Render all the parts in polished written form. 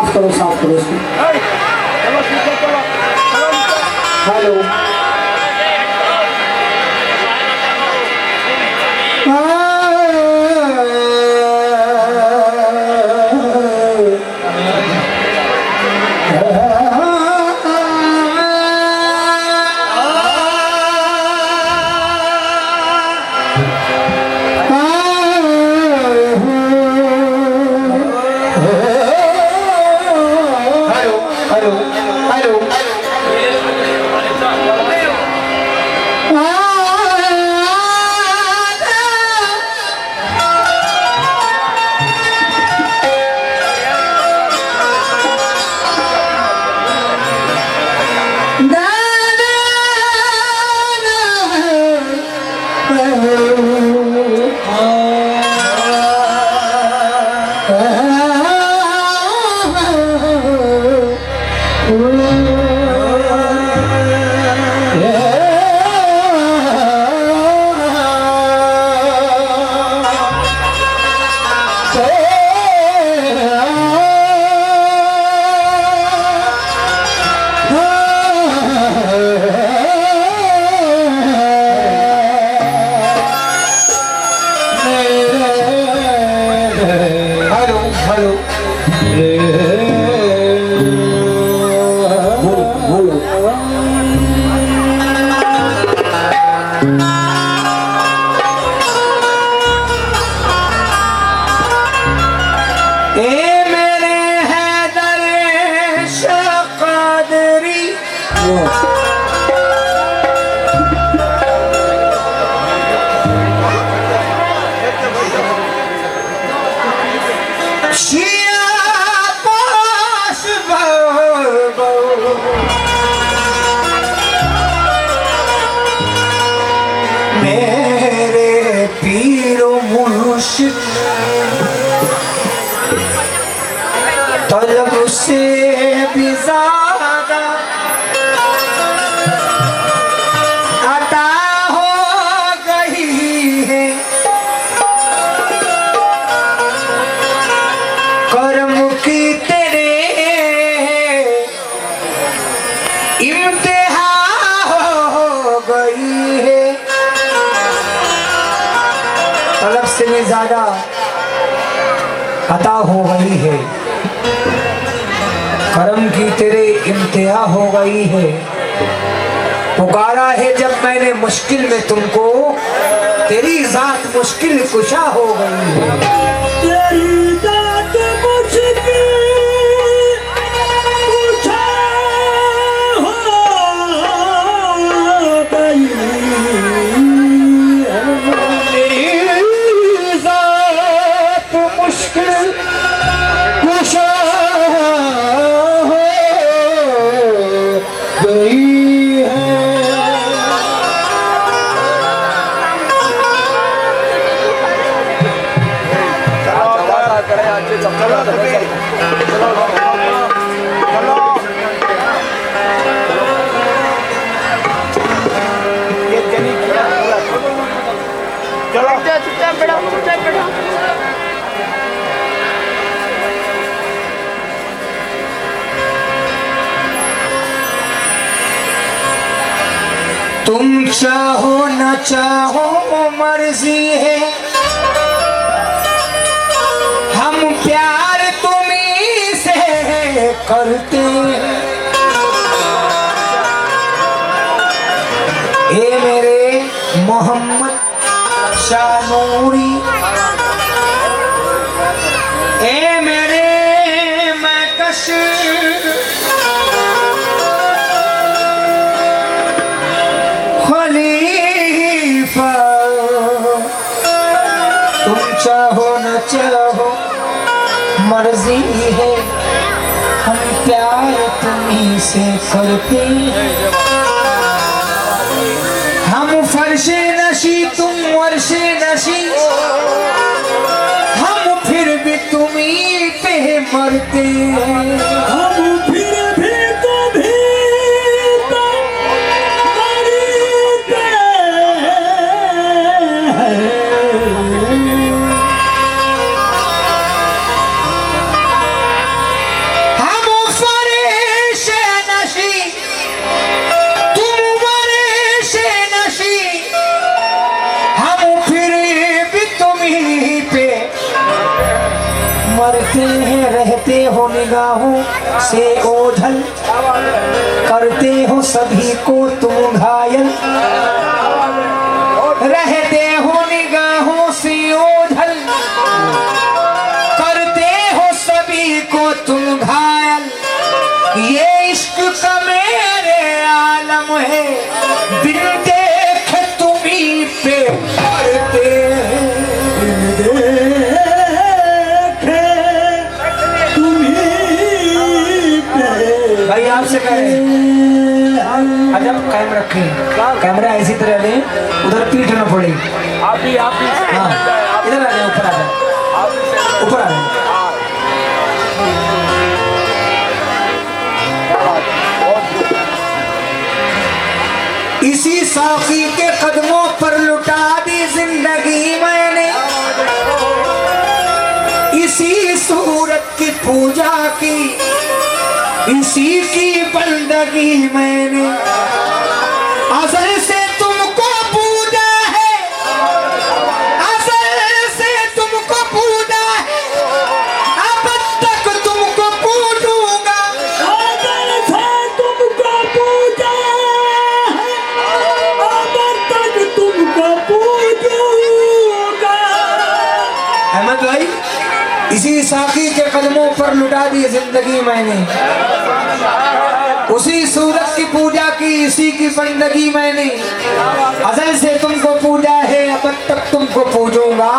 साफ करो इसको। हेलो तलब से भी ज़्यादा अता हो गई है, कर्म की तेरे इम्तिहा हो गई है। तलब से भी ज़्यादा अता हो गई है, करम की तेरे इम्तिहा हो गई है। पुकारा है जब मैंने मुश्किल में तुमको, तेरी जात मुश्किल कुशा हो गई है। तेरी जात मुश्किल कुशा हो गई, तेरी जात मुश्किल कुशा तुम चाहो न चाहो मर्जी है, हम प्यार तुम्हीं से करते हैं। ए मेरे मोहम्मद शानूरी, ए मेरे मैकश खलीफा, तुम चाहो न चाहो मर्जी है, हम प्यार तुम्हीं से करते हैं। हम फर्शे नशी तुम वर्शे नशी, हम फिर भी तुम्हीं पे मरते हैं। हम फिर भी तुम्हीं पे मरते हैं। निगाहों से ओझल, करते हो सभी को तुम घायल, रहते हो निगाहों से ओझल, करते हो सभी को तुम घायल। ये इश्क का मेरे आलम है, बिन देखे तुम्ही पे पड़ते हैं, भाई आपसे कहें अजब कायम रखें, कैमरा इसी तरह लें, उधर पीठ न पड़े। आप भी हाँ, इधर आ जाए, ऊपर आ जाए, ऊपर आ जाए। इसी साकी के कदमों पर लुटा दी जिंदगी मैंने, इसी सूरत की पूजा की, इसी की बंदगी मैंने। अज़ल से तुमको पूजा है, अज़ल से तुमको पूजा है, अब तक तुमको पूजूंगा। अज़ल से तुमको पूजा है, अब तक तुमको पूजूंगा। अहमद भाई, इसी साकी के कदमों पर लुटा दी जिंदगी मैंने, उसी सूरत की पूजा की, इसी की बंदगी मैंने। अज़ल से तुमको पूजा है, अब तक तुमको पूजूंगा,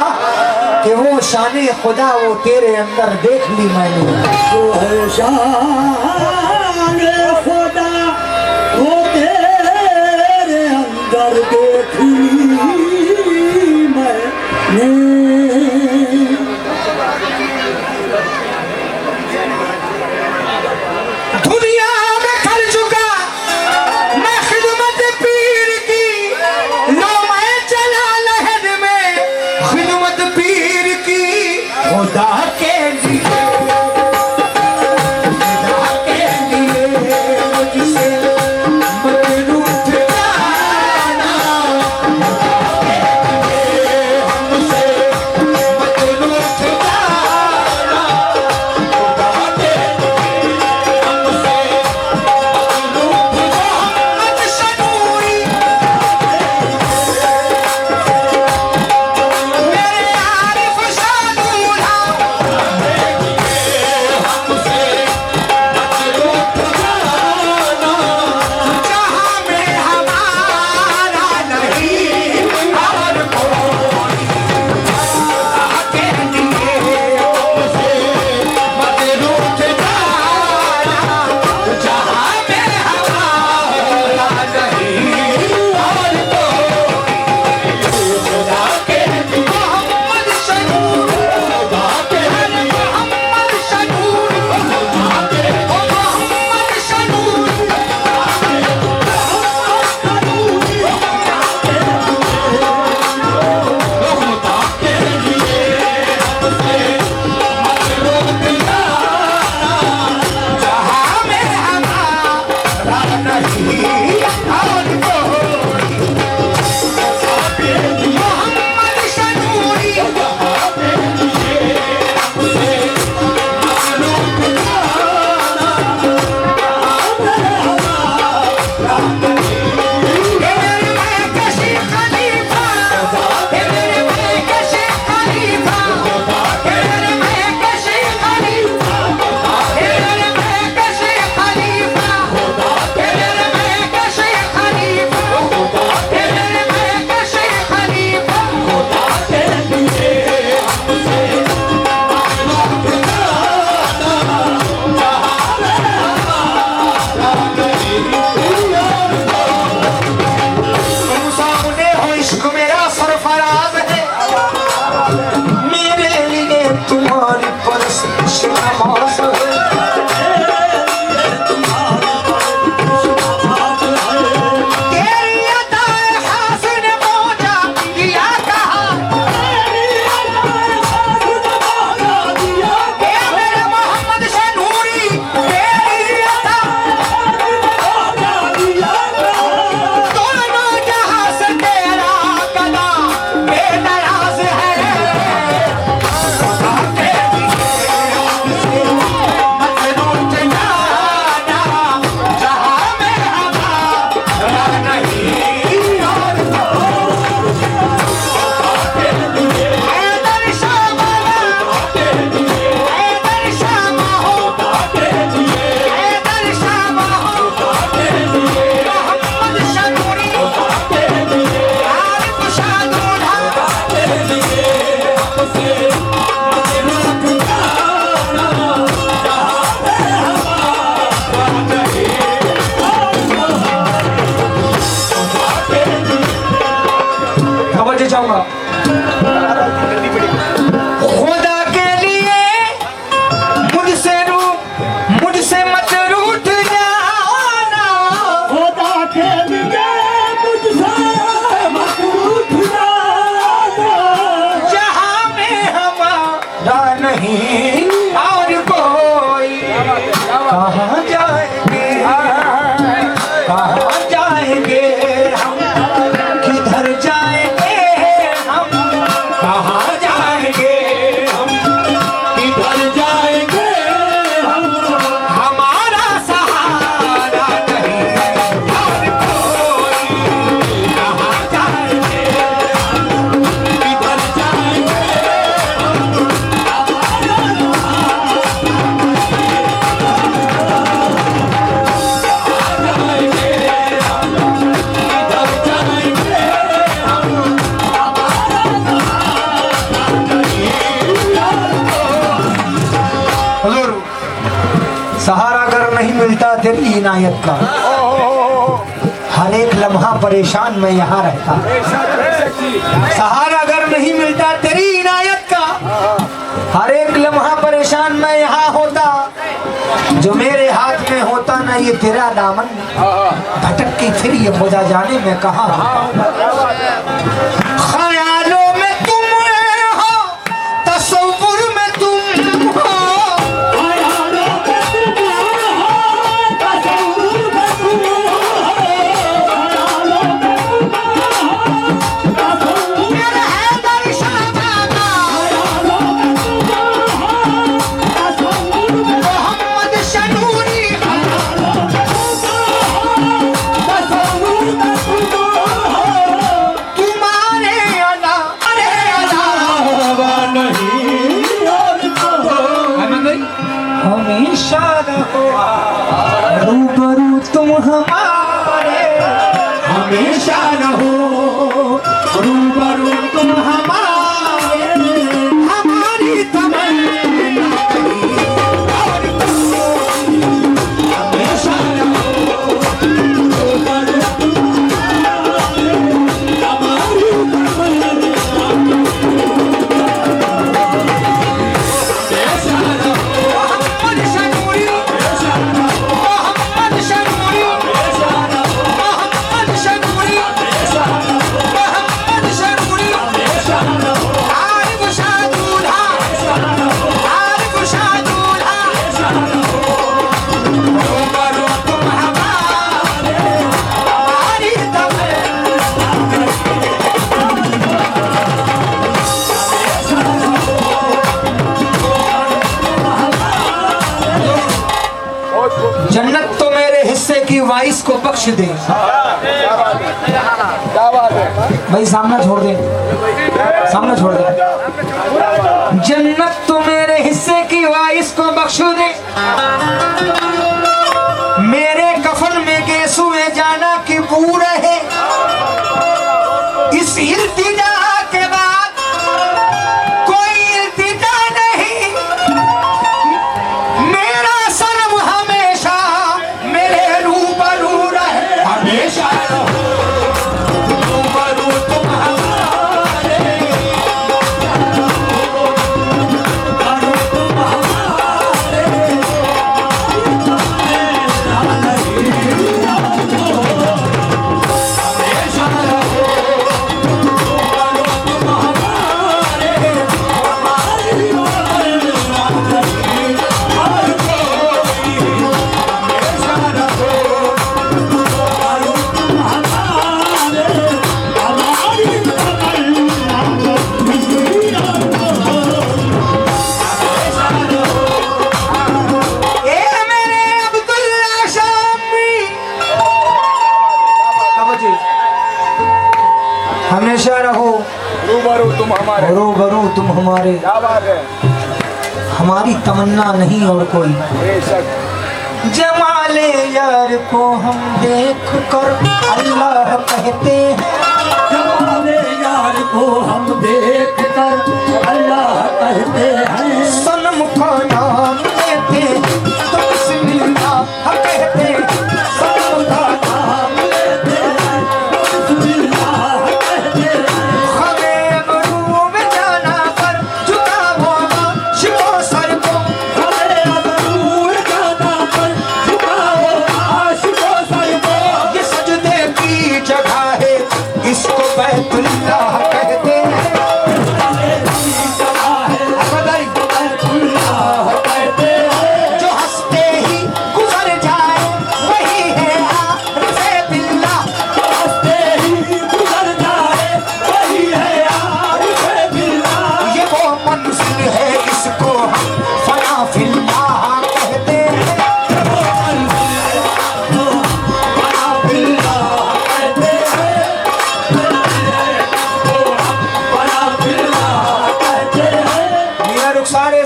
कि वो शान खुदा वो तेरे अंदर देख ली मैंने। वो है शान खुदा वो तेरे अंदर देख ली मैंने। खुदा के लिए खुदा के लिए मुझसे मत रूठ जाना, खुदा के लिए मुझसे मत रूठ जाना, जहाँ में हमारा नहीं और कोई, कहाँ जाएंगे कहाँ जाएंगे हम, किधर जाएंगे हम, कहाँ जाएंगे हम, किधर जाएंगे हम, हमारा सहारा नहीं और कोई, कहाँ जाएंगे किधर जाएंगे हुजूर, सहारा अगर नहीं मिलता तेरी इनायत का, हर एक लम्हा परेशान मैं यहाँ रहता। सहारा अगर नहीं मिलता तेरी इनायत का, हर एक लम्हा परेशान मैं यहाँ होता। जो मेरे हाथ में होता ना ये तेरा दामन, भटक के फिर ये खुदा जाने में कहाँ। ख्यालों में तुम हो, तसव्वुर में तुम हो, मेरा हैदर शहजादा, मोहम्मद शनूरी, तुम्हारे अला हमेशा रहो रूबरू तुम हमारे, हमेशा रहो रूबरू तुम हमारे, हमारी तमन्ना और कोई, हमेशा रहो रूबरू तुम मोहम्मद शनूरी, मोहम्मद शनूरी, मोहम्मद शनूरी, मोहम्मद शनूरी, आरिफ शाह दूल्हा, आरिफ शाह दूल्हा, रूबरू तुम हमारे, हमारी जन्नत तो मेरे हिस्से की वाइस को बख्श दे। भाई सामना छोड़ दे, सामना छोड़ दे। जन्नत तो मेरे हिस्से की वाइस को बख्श दे, मेरे कफन में गेसुए जाना की बू रहे, इस इल्तिजा के बाद कोई इल्तिजा नहीं, मेरा सनम हमेशा मेरे रूबरू रहे, हमेशा रहो रूबरू तुम हमारे, हमेशा रहो रूबरू तुम हमारे, रूबरू तुम हमारे, क्या बात है, हमारी तमन्ना नहीं और कोई। बेशक जमाले यार को हम देख कर अल्लाह कहते हैं, जमाले यार को हम देख कर अल्लाह कहते हैं, सनम का नाम लेते तो बिस्मिल्लाह कहते, सनम का नाम लेते बिस्मिल्लाह कहते हैं, हमें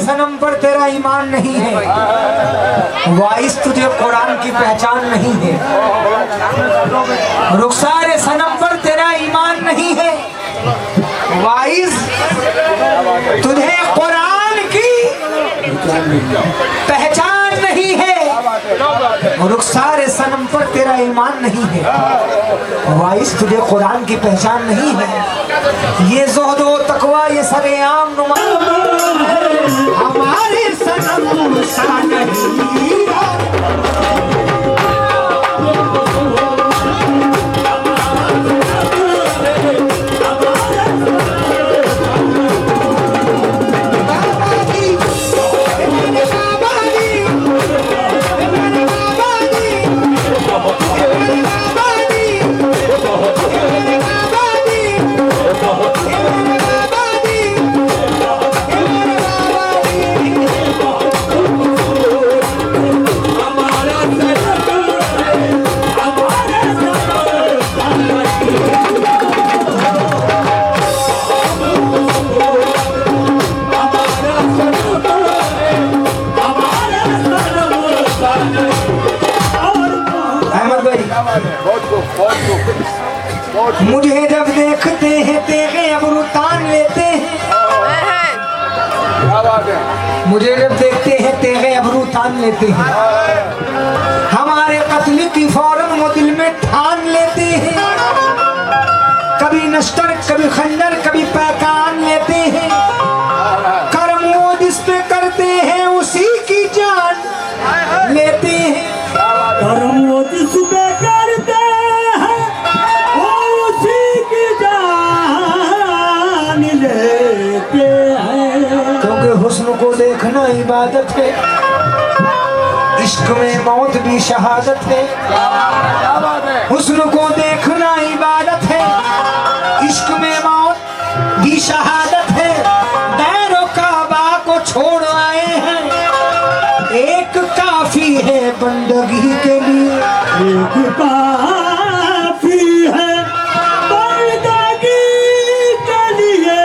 सनम पर तेरा ईमान नहीं है, वाइस तुझे कुरान की पहचान नहीं है। रुखसारे सनम पर तेरा ईमान नहीं है, वाइस तुझे कुरान की पहचान नहीं है। रुखसारे सनम पर तेरा ईमान नहीं है, वाइस तुझे कुरान की पहचान नहीं है। ये ज़ुहदो तकवा ये सरेआम नुमा हमारे सनम सा नहीं। मुझे जब देखते हैं तेरे अबरू तान लेते हैं, मुझे जब देखते हैं तेरे अबरू तान लेते हैं, हमारे कत्ल की फौरन वो दिल में ठान लेते हैं। कभी नश्तर कभी खंजर कभी पैकान लेते हैं, कर्म वो जिस पे करते हैं उसी की जान लेते हैं। कर्म वो जिस पे करते हैं उसी की जान लेते हैं। क्योंकि हुस्न को देखना इबादत है, इश्क में मौत भी शहादत है। हुस्न को देखना इबादत है, इश्क में मौत भी शहादत है। दैरो काबा को छोड़ आए हैं, एक काफी है बंदगी के लिए, एक काफी है बंदगी के लिए।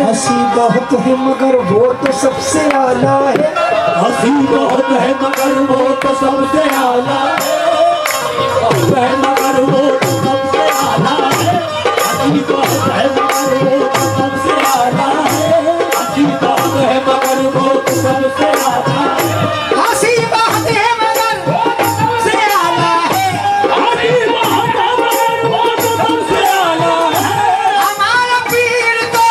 हंसी बहुत है मगर वो तो सबसे आला है, हंसी बहुत है मगर वो तो सबसे आला है, मगर वो तो सबसे आला है। हंसी बहुत है मगर वो तो सबसे आला है, हंसी बहुत है मगर वो तो सबसे आला है। हंसी बहुत है मगर वो तो सबसे आला है, हंसी बहुत है मगर वो तो सबसे आला है। हमारा पीर तो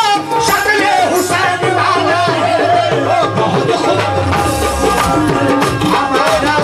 शक्ल हुसैन वाला है, हमारा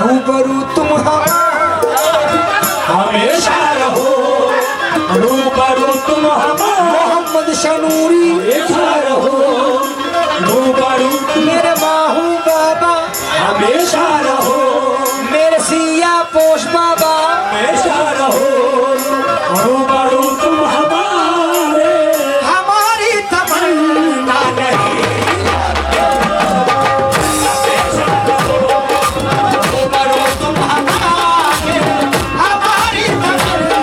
रूबरू तुम हमेशा रहो, रूबरू तुम मोहम्मद शनूरी हमेशा रहो, रूबरू मेरे बाहू बाबा हमेशा रहो, मेरे सिया पोश बाबा हमेशा रहो, रूबरू तुम हमारे, हमारी तमन्ना नहीं रूबरू तुम हमारे, हमारी तमन्ना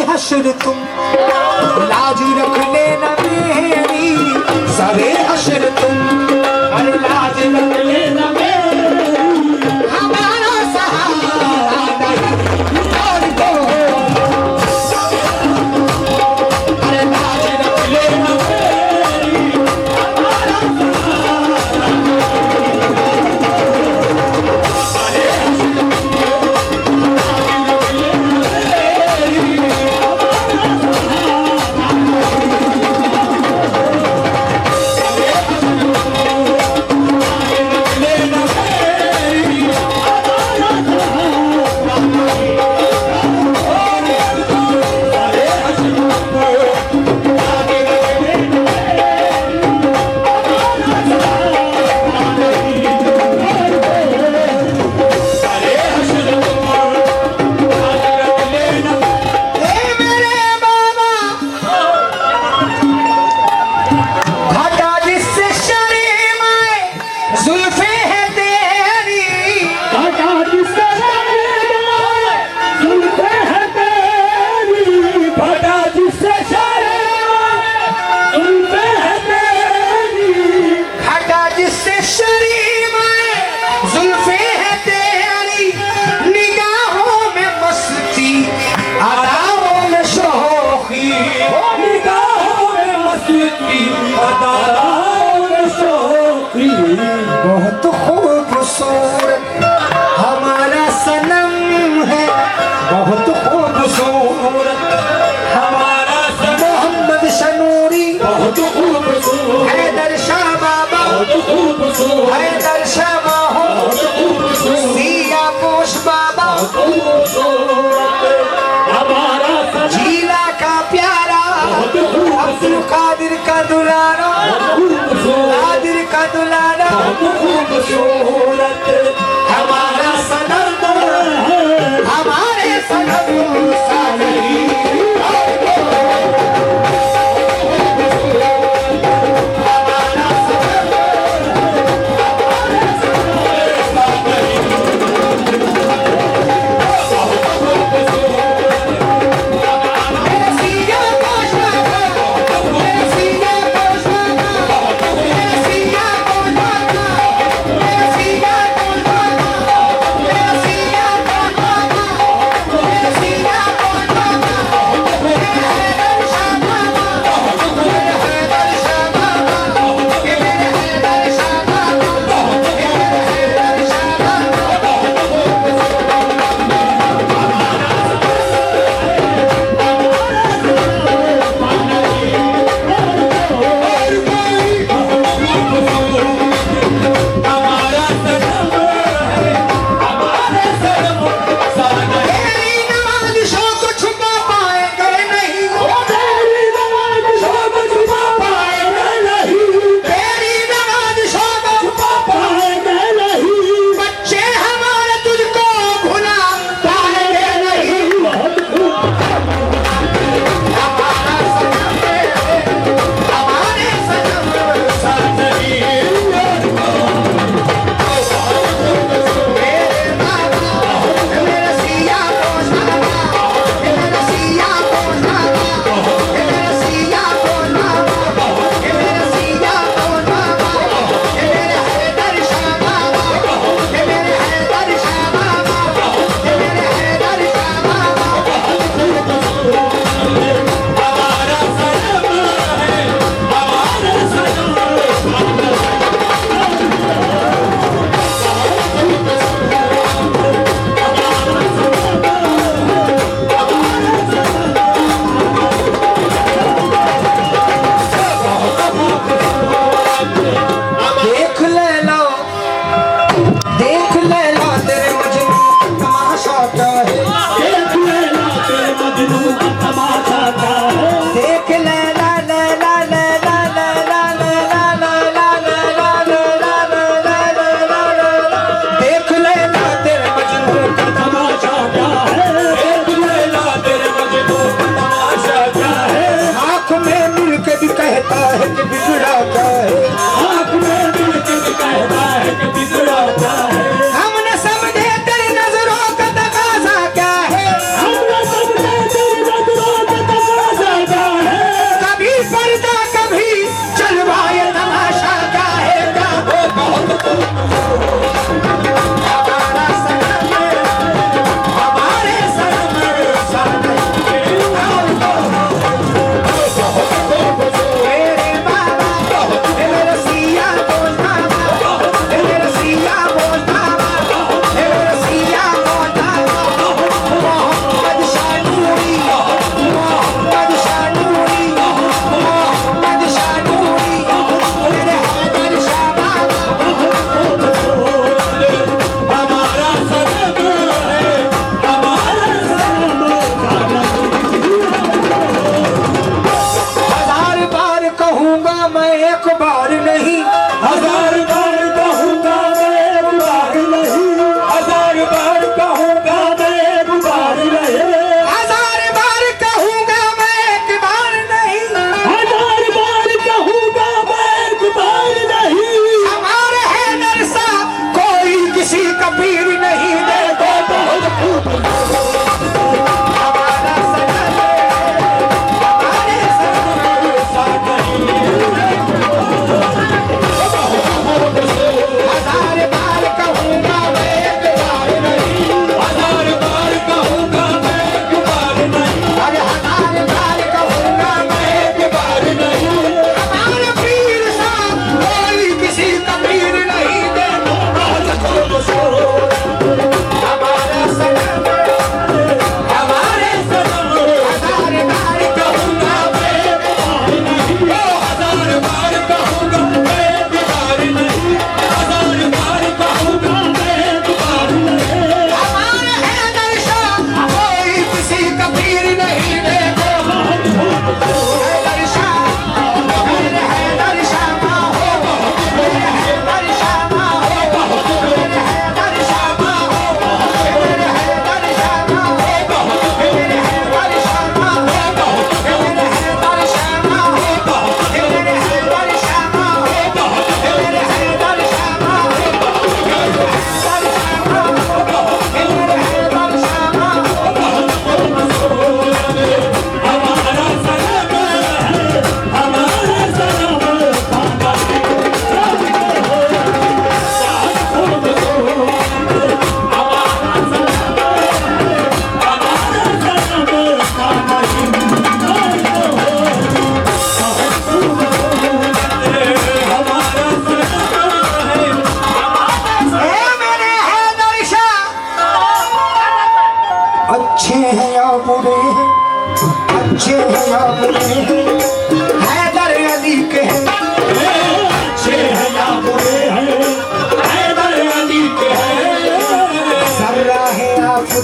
हश्र तुम लाज रख लेना मेरी, सरे हश्र तुम लाज रख लेना मेरी, हमारा सहारा नहीं और को, अरे लाज रख लेना मेरी, हमारा सहारा बहुत खूबसूरत हमारा सनम है, बहुत खूबसूरत हमारा मोहम्मद शनूरी, बहुत खूबसूरत हैदर शाह बाबा, बहुत खूबसूरत हैदर शाह बाबा, बहुत खूबसूरत सिया पोश बाबा, बहुत खूबसूरत हमारा जिला का प्यारा, अब्दुल कादिर का दुलारा, कादिर का दुलारा, खूबसूरत हमारा सनम, हमारे सनम साले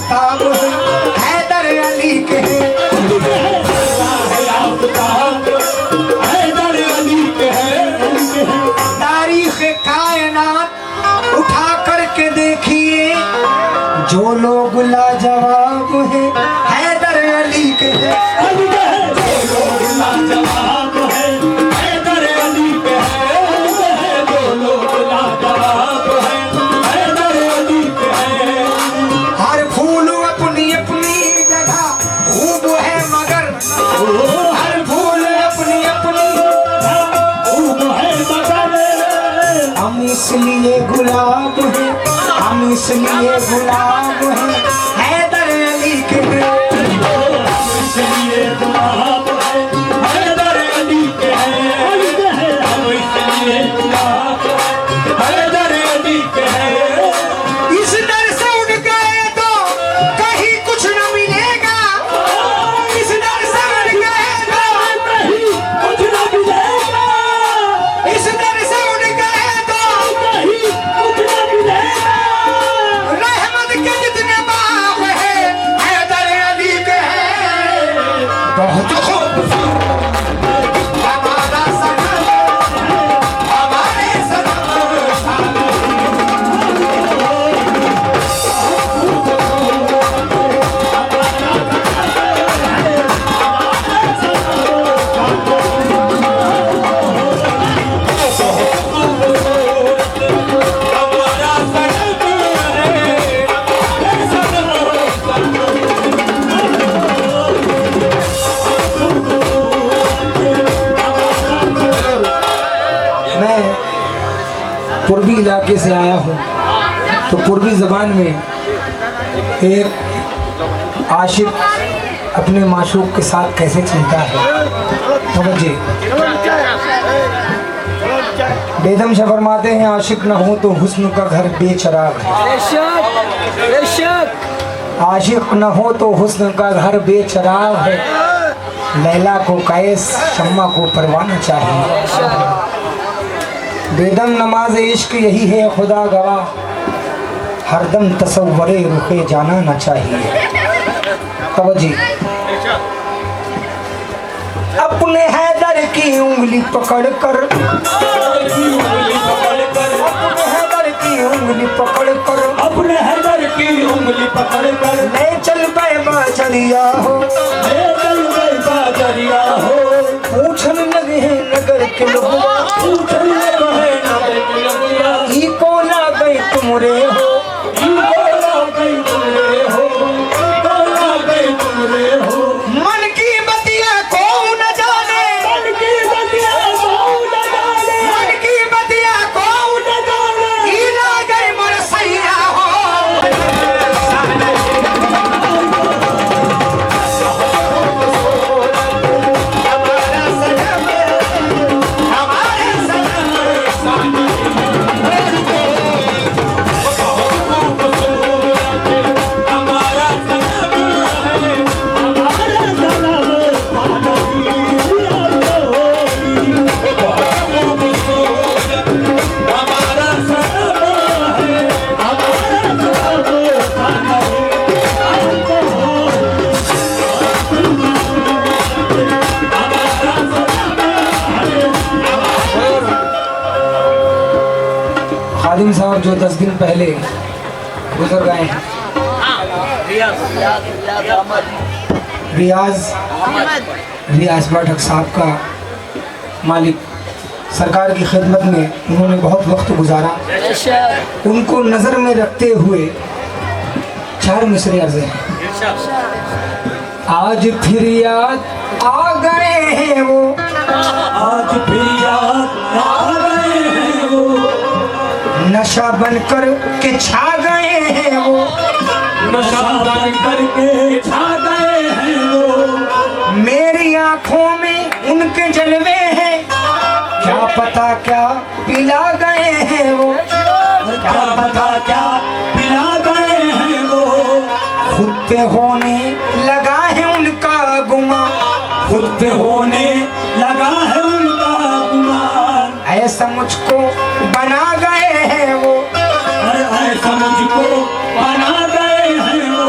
आफ्ताब है, हैदर अली के हैं। हैदर अली के हैं। तारीख कायनात उठा करके देखिए, जो लोग लाजवाब है हैदर अली के हैं। जो लोग लाजवाब है हैदर अली के हैं। जो लोग लाजवाब है हैदर अली के हैं। हर फूल अपनी अपनी जगह खूब है, मगर हर फूल अपनी अपनी खूब है मगर हम इसलिए गुलाब हैं, हम इसलिए गुलाब हैं हैदर अली के हैं। इसलिए गुलाब है हैदर अली के हैं। हम इसलिए गुलाब है हैदर अली के हैं। इस दर से उठ गए तो कहीं कुछ न मिलेगा, इस दर से उठ गए तो कहीं कुछ न मिलेगा। इस दर से उठ गए तो कहीं कुछ न मिलेगा। रहमत के जितने बाप हैं हैदर अली के हैं। बहुत खूबसूरत हमारा सनम, हमारे सनम मैं पूर्वी इलाके से आया हूँ, तो पूर्वी ज़बान में एक आशिक अपने माशूक के साथ कैसे चलता है। तवज्जो, बेदम शाह फरमाते हैं, आशिक न हो तो हुस्न का घर बेचराग है। आशिक न हो तो हुस्न का घर बेचराग है, लैला को कैस शम्मा को परवाना चाहिए। बेदम नमाज इश्क यही है खुदा गवाह, हरदम तसव्वुरे रुखे जाना न चाहिए। तवज्जो, अपने हैदर की उंगली पकड़ कर, अपने हैदर की उंगली पकड़ कर, अपने हैदर की उंगली पकड़ कर ले चल बाजरिया हो, ले चल बाजरिया हो। पूछने लगे हैं नगर के लोग, पूछने लगे हैं नगर के लोग, ई को ना गई तुमरे हो, ई को ना गई तुमरे हो, ई को ना गई तुमरे हो। मन की बतिया को न जाने, मन की बतिया को न जाने, मन की बतिया को न जाने, ई ना गई मोर सैया हो। हमारा सनम, हमारे सनम हमारा सनम है, हमारा सनम हमारा सनम है, हमारा खादिम साहब जो 10 दिन पहले गुजर गए हैं, रियाज पाठक साहब का मालिक सरकार की खिदमत में उन्होंने बहुत वक्त गुजारा। उनको नज़र में रखते हुए 4 मिसरे अर्ज़ हैं। आज फिर याद आ गए हैं वो, आज फिर याद आ गए हैं वो, नशा बनकर के छा गए हैं वो, नशा बन करके छा गए हैं वो। मेरी आंखों में उनके जलवे हैं, क्या पता क्या पिला गए हैं वो, क्या पता क्या पिला गए हैं वो। खुद पे होने लगा है उनका गुमा, खुद पे होने लगा है उनका गुमान। ऐसा मुझको बना गए हैं वो, ऐसा मुझको बना गए हैं वो।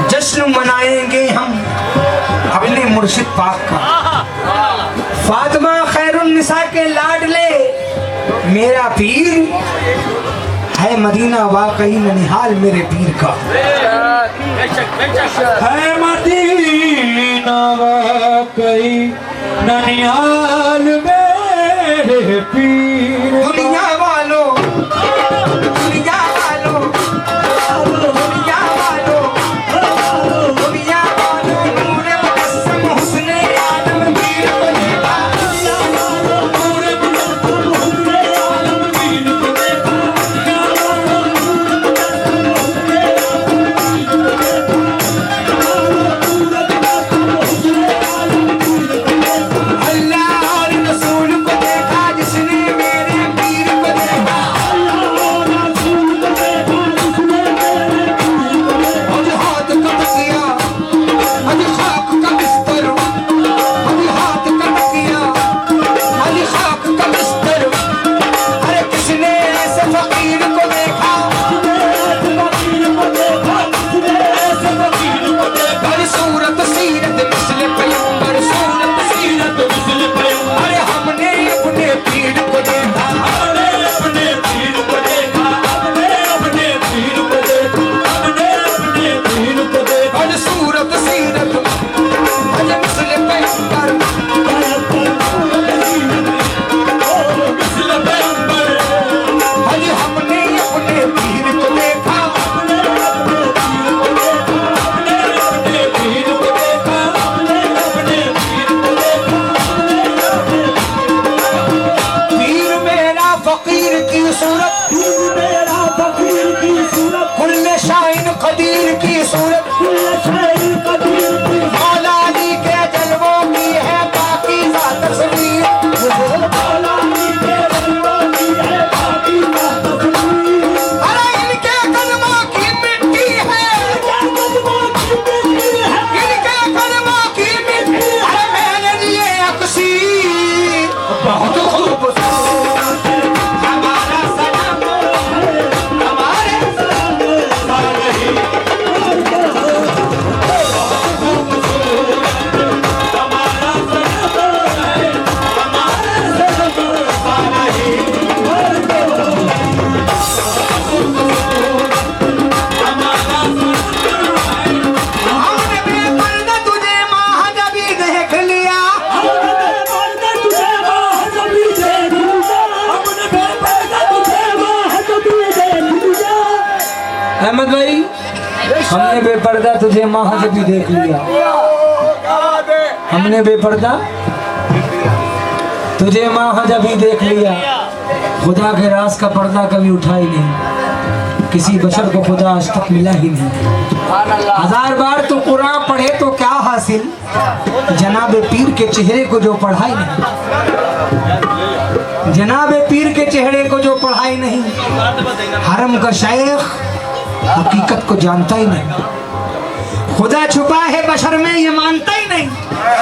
जश्न मनाएंगे हम अपने मुर्शिद पाक का। फातिमा खैरुन्निसा के लाडले मेरा पीर है, मदीना वाकई ननिहाल मेरे पीर का है, मदीना वाकई ननिहाल मेरे पीर। दुनिया वालों, दुनिया वालों, दुनिया वालों, दुनिया वालों, नूरे मुकस्सम हुस्ने आलम पीर को देखा, नूरे मुकस्सम हुस्ने आलम पीर को देखा, अल्लाह और रसूल को देखा जिसने मेरे पीर को देखा। आज हाथ का तकिया, आज खाक का बिस्तर, आज हाथ का तकिया, आज खाक का बिस्तर। अरे किसने ऐसे फकीर को देखा, बड़ी सूरत सीरत मिस्ल पैगंबर, सूरत सीरत मिस्ल पैगंबर। अरे हमने अपने पीर को देखा, हमने अपने पीर को देखा, हमने अपने पीर को देखा, हमने अपने पीर को देखा। बड़ी सूरत सीरत आज मिस्ल पैगंबर, मिस्ल पैगंबर, आज हमने अपने पीर को देखा। हमने अपने पीर को देखा, हमने अपने पीर को देखा। पीर मेरा फकीर की सूरत, पीर मेरा फकीर की सूरत, कुल्ले शाइन कदीर की सूरत, शाही कदीर की मौला अली के जलवों की है पाकीज़ा तस्वीर। मौलानी के रंगों की है पाकीज़ा तस्वीर। अरे इनके कदमों की मिट्टी है, कदमों की मिट्टी है, इनके कदमों की मिट्टी है, मैंने लिए अक्सी बहुत खूबसूरत हमारा सनम, हमारे हमने बेपर्दा तुझे माह जबी देख लिया। अहमद भाई, हमने बेपर्दा तुझे माह जबी देख लिया, हमने बेपर्दा तुझे माह जबी देख लिया। खुदा के राज का पर्दा कभी उठा ही नहीं, किसी बशर को खुदा आज तक मिला ही नहीं। 1000 बार तो कुरान पढ़े तो क्या हासिल, जनाबे पीर के चेहरे को जो पढ़ाई नहीं, जनाबे पीर के चेहरे को जो पढ़ाई नहीं। हरम का शेख हकीकत को जानता ही नहीं, खुदा छुपा है बशर में ये मानता ही नहीं।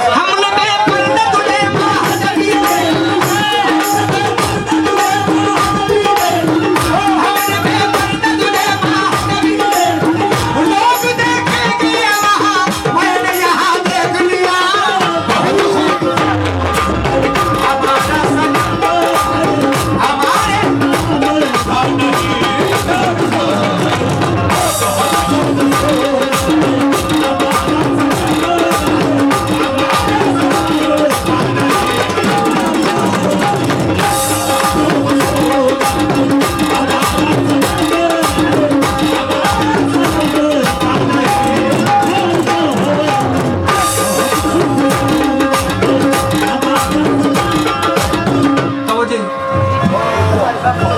हमने बेपर्दा तुझे माह जबी देख लिया, हमने बेपर्दा तुझे माह जबी देख लिया। लोग देखेंगे वहाँ, मैंने यहाँ देख लिया। हमारा सनम, हमारे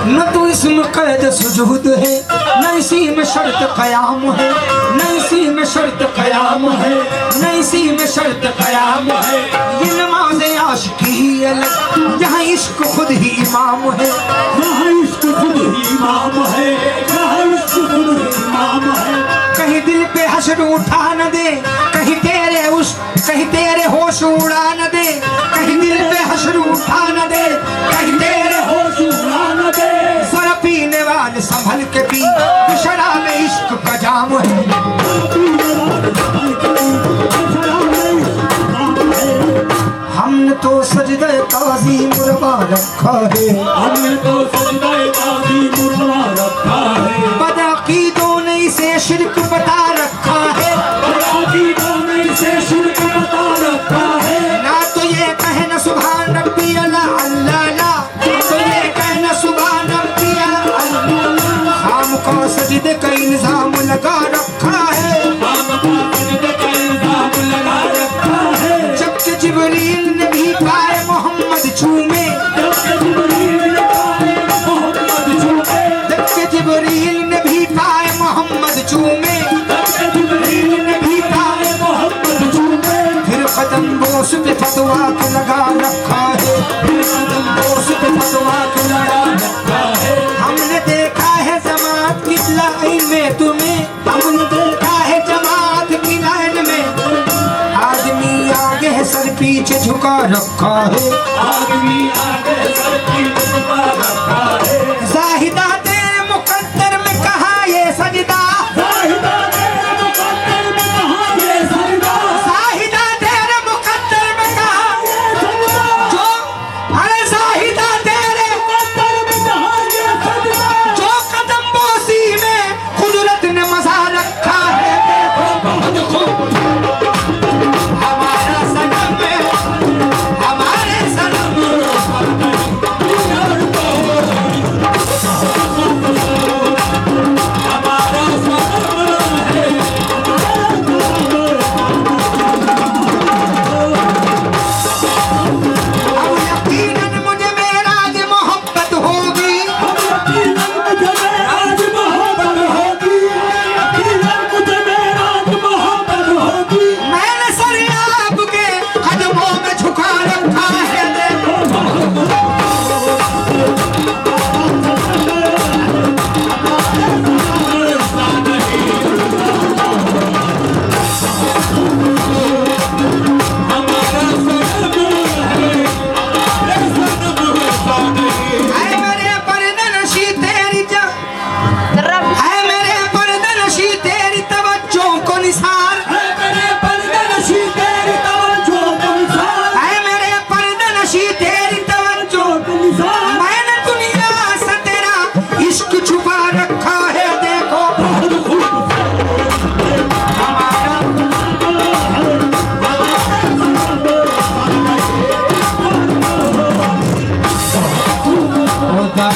न तो इसमें कैद सुजूद है, न इसी में शर्त कयाम है, न इसी में शर्त कयाम है, न इसी में शर्त कयाम है। ये नमाज आशिकी ही अलग, यहाँ इश्क खुद ही इमाम है, यहाँ इश्क खुद ही इमाम है, यहाँ इश्क खुद ही इमाम है। कहीं दिल पे हश्र उठा न दे, कहीं तेरे होश उड़ा न दे, कहीं दिल पे हश्र उठा न दे, कहीं तेरे होश उड़ा न दे। जरा पीने वाले संभल के पी, शराब इश्क का जाम है। ताज़ीम मुरवा रखा है, हमने तो सजदाए ताज़ीम मुरवा रखा है, बदअकीदों ने इसे शिरक बता रखा है, बदअकीदों ने इसे शिरक बता रखा है। ना तो ये कहना सुभान रब्बी अल्लाह अल्लाह ला, तो ये कहना सुभान रब्बी अल्लाह, खामखा सजदे का इल्जाम लगा रखा है, खामखा सजदे का इल्जाम लगा रखा है। जबकि जिब्रील ने भी पाए मोहम्मद झूमे, जबकि जिब्रील ने पाए मोहम्मद झूमे, जबकि जिब्रील ने भी पाए मोहम्मद झूमे, जबकि जिब्रील ने भी पाए मोहम्मद झूमे। फिर कदम बोस पे फतवा के लगा रखा है, फिर कदम बोस पे फतवा के लगा रखा है। हमने देखा है जमात की लाइन में तुम्हें, हमने देखा है जमात की लाइन में, आदमी आगे है सर पीछे झुका रखा है, आदमी आगे सर पीछे झुका रखा है। जाहिदा तेरे मुकद्दर में कहा ये सजदा, जाहिदा तेरे मुकद्दर में कहा ये सजदा, जाहिदा तेरे मुकद्दर में कहा ये सजदा, जो, अरे जाहिदा तेरे मुकद्दर में कहा ये सजदा, जो कदम बोसी में कुदरत ने मजा रखा है। देखो हमारा सनम है, हमारे सनम हमारा सनम है। अब यकीनन मुझे मेराज मोहब्बत होगी, हम यकीनन मुझे मेराज मोहब्बत होगी, यकीनन मुझे मेराज मोहब्बत होगी। मैंने सर आपके कदमों में झुका रखा है। देखो ऐ मेरे पर्दनशी तेरी ऐ मेरे पर्दनशी तेरी तवज्जो को निसार, है मेरे पर्दनशी तेरी तवज्जो को निसार, ऐ मेरे पर्दनशी तेरी तवज्जो, को निसार। मैंने दुनिया से तेरा इश्क छुपा रखा है। देखो हमारा खुदा